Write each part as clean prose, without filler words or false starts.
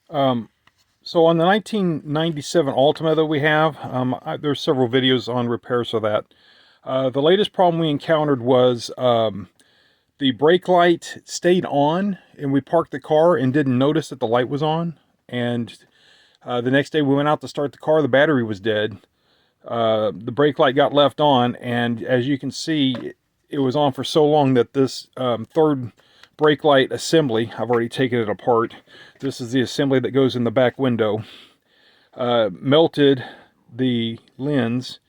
So on the 1997 Altima that we have, there's several videos on repairs of that. The latest problem we encountered was the brake light stayed on, and we parked the car and didn't notice that the light was on. And the next day we went out to start the car, the battery was dead. The brake light got left on, and as you can see, it was on for so long that this third brake light assembly, I've already taken it apart. This is the assembly that goes in the back window. Melted the lens,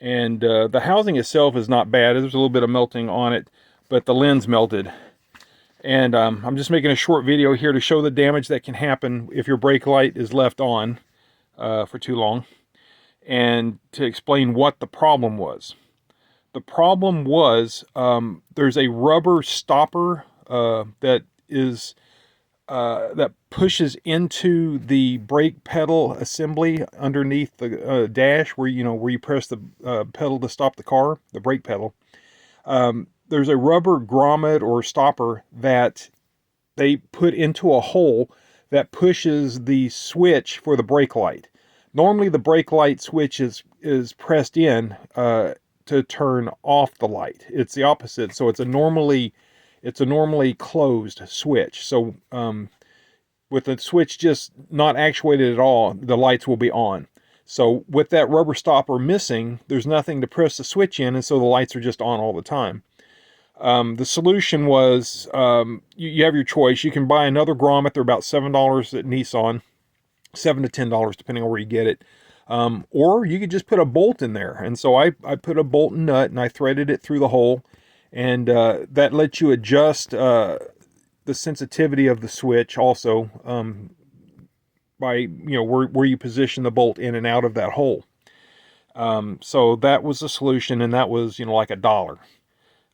and the housing itself is not bad. There's a little bit of melting on it, but the lens melted. And I'm just making a short video here to show the damage that can happen if your brake light is left on for too long, and to explain what the problem was. The problem was there's a rubber stopper that pushes into the brake pedal assembly underneath the dash, where you press the pedal to stop the car, the brake pedal. There's a rubber grommet or stopper that they put into a hole that pushes the switch for the brake light. Normally the brake light switch is pressed in to turn off the light. It's the opposite. So it's a normally closed switch. So with the switch just not actuated at all, the lights will be on. So with that rubber stopper missing, there's nothing to press the switch in, and so the lights are just on all the time. The solution was, you have your choice. You can buy another grommet. They're about $7 at Nissan, $7 to $10 depending on where you get it. Or you could just put a bolt in there. And so I put a bolt and nut, and I threaded it through the hole, and that lets you adjust the sensitivity of the switch also, by where you position the bolt in and out of that hole. So that was the solution, and that was like $1.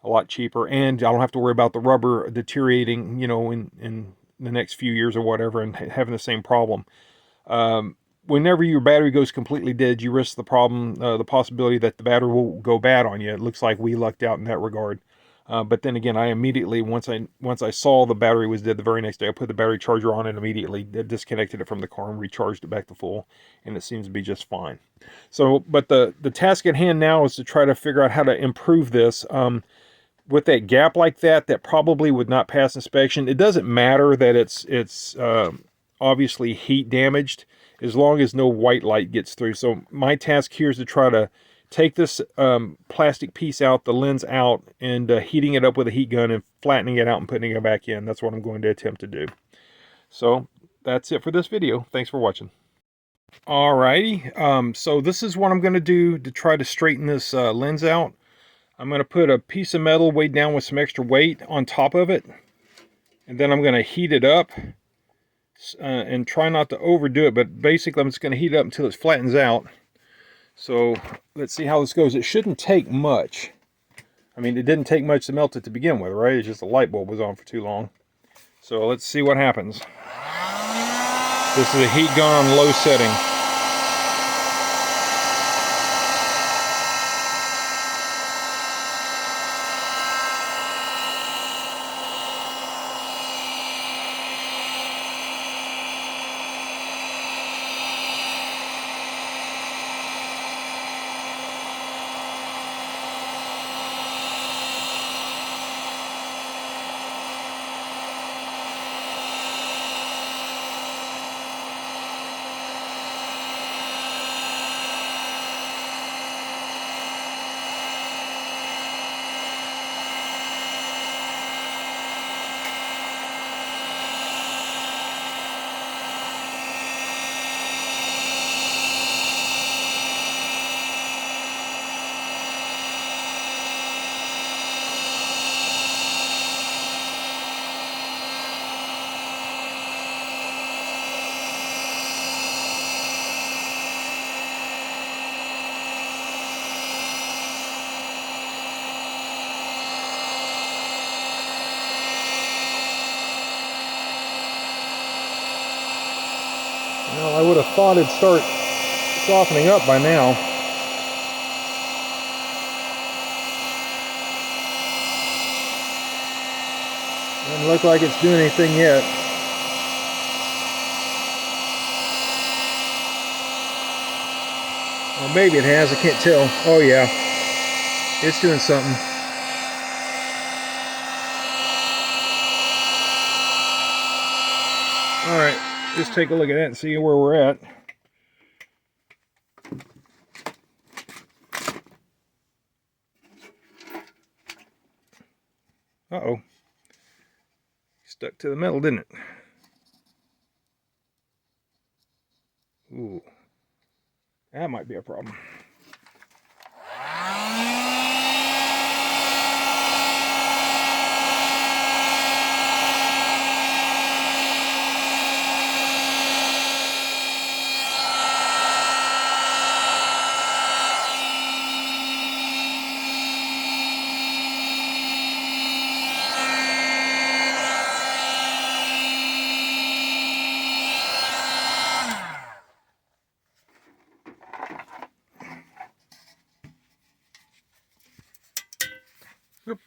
A lot cheaper, and I don't have to worry about the rubber deteriorating, in the next few years or whatever, and having the same problem. Whenever your battery goes completely dead, you risk the possibility that the battery will go bad on you. It looks like we lucked out in that regard. But then again, I immediately, once I saw the battery was dead, the very next day, I put the battery charger on it immediately, disconnected it from the car, and recharged it back to full, and it seems to be just fine. So, but the task at hand now is to try to figure out how to improve this. With that gap like that probably would not pass inspection. It doesn't matter that it's obviously heat damaged, as long as no white light gets through. So my task here is to try to take this plastic piece out, the lens out, and heating it up with a heat gun and flattening it out and putting it back in. That's what I'm going to attempt to do. So that's it for this video. Thanks for watching. Alrighty, so this is what I'm going to do to try to straighten this lens out. I'm going to put a piece of metal weighed down with some extra weight on top of it, and then I'm going to heat it up and try not to overdo it, but basically I'm just going to heat it up until it flattens out. So let's see how this goes. It shouldn't take much. I mean, it didn't take much to melt it to begin with, right? It's just the light bulb was on for too long. So let's see what happens. This is a heat gun on low setting. Well, I would have thought it'd start softening up by now. Doesn't look like it's doing anything yet. Well, maybe it has. I can't tell. Oh, yeah. It's doing something. Alright, just take a look at that and see where we're at. Uh-oh. Stuck to the metal, didn't it? Ooh. That might be a problem. Oop.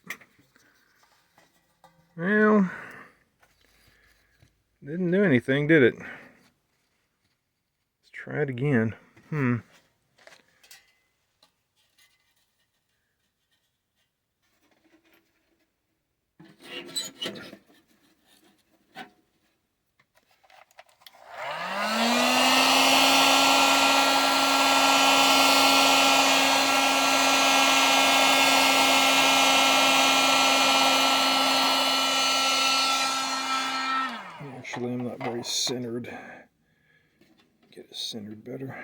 Well, didn't do anything, did it? Let's try it again. Actually, I'm not very centered. Get it centered better.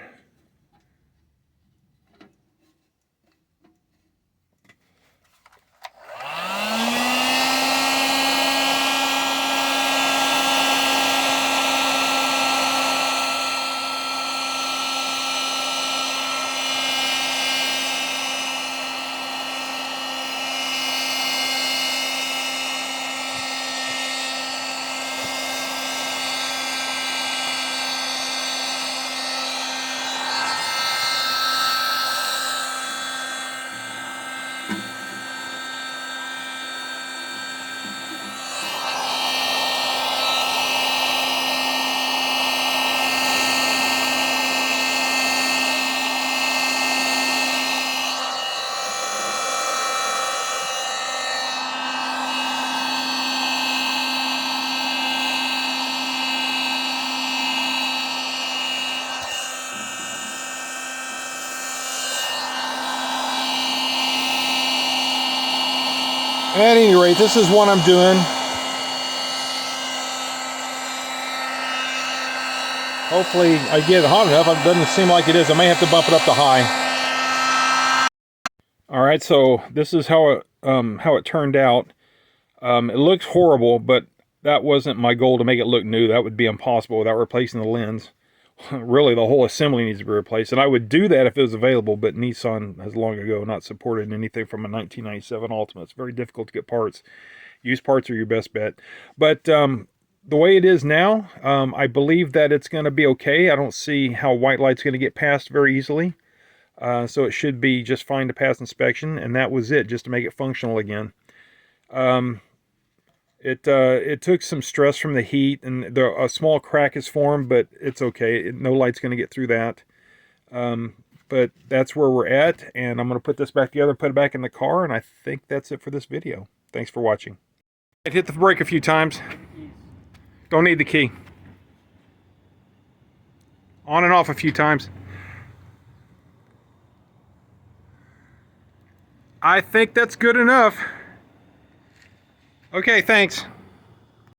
At any rate, this is what I'm doing. Hopefully I get it hot enough. It doesn't seem like it is. I may have to bump it up to high. Alright, so this is how it turned out. It looks horrible, but that wasn't my goal to make it look new. That would be impossible without replacing the lens. Really, the whole assembly needs to be replaced. And I would do that if it was available, but Nissan has long ago not supported anything from a 1997 Altima. It's very difficult to get parts. Used parts are your best bet. But the way it is now, I believe that it's going to be okay. I don't see how white light's going to get passed very easily. So it should be just fine to pass inspection. And that was it, just to make it functional again. It took some stress from the heat, and a small crack is formed, but it's okay. No light's going to get through that. But that's where we're at, and I'm going to put this back together, put it back in the car, and I think that's it for this video. Thanks for watching. I hit the brake a few times. Don't need the key. On and off a few times. I think that's good enough. Okay, thanks.